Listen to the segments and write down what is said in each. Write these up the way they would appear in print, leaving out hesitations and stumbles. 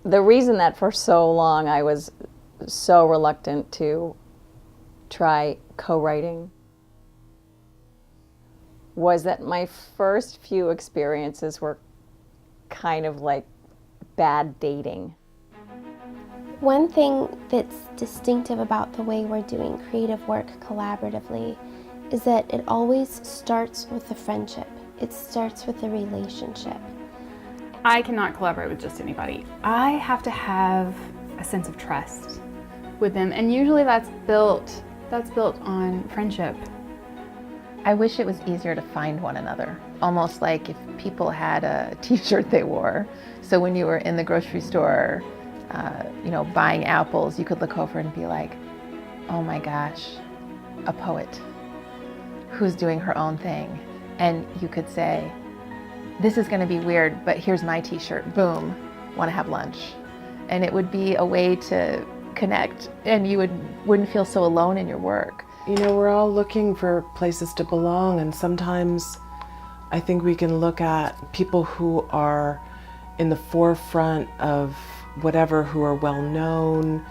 The reason that for so long I was so reluctant to try co-writing was that my first few experiences were kind of like bad dating. One thing that's distinctive about the way we're doing creative work collaboratively is that it always starts with a friendship. It starts with a relationship. I cannot collaborate with just anybody. I have to have a sense of trust with them, and usually that's built on friendship. I wish it was easier to find one another, almost like if people had a t-shirt they wore. So when you were in the grocery store, buying apples, you could look over and be like, oh my gosh, a poet who's doing her own thing. And you could say, this is gonna be weird, but here's my t-shirt, boom, wanna have lunch. And it would be a way to connect, and you wouldn't feel so alone in your work. You know, we're all looking for places to belong, and sometimes I think we can look at people who are in the forefront of whatever, who are well known,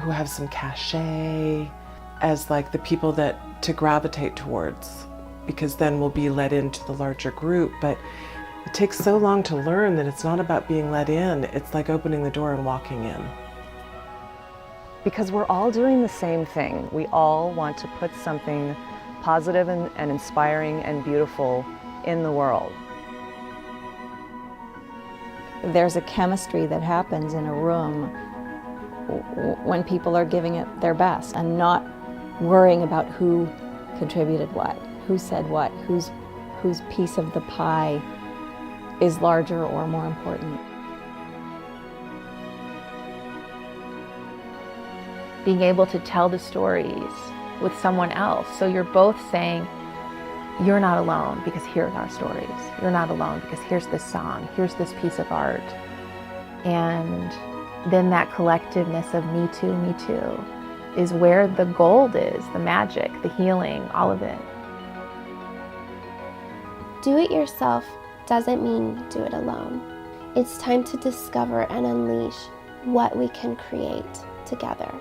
who have some cachet, as like the people to gravitate towards, because then we'll be let into the larger group. But it takes so long to learn that it's not about being let in, it's like opening the door and walking in. Because we're all doing the same thing. We all want to put something positive and inspiring and beautiful in the world. There's a chemistry that happens in a room when people are giving it their best and not worrying about who contributed what, who said what, whose piece of the pie is larger or more important. Being able to tell the stories with someone else. So you're both saying, you're not alone because here's our stories. You're not alone because here's this song, here's this piece of art. And then that collectiveness of me too, is where the gold is, the magic, the healing, all of it. Do it yourself doesn't mean do it alone. It's time to discover and unleash what we can create together.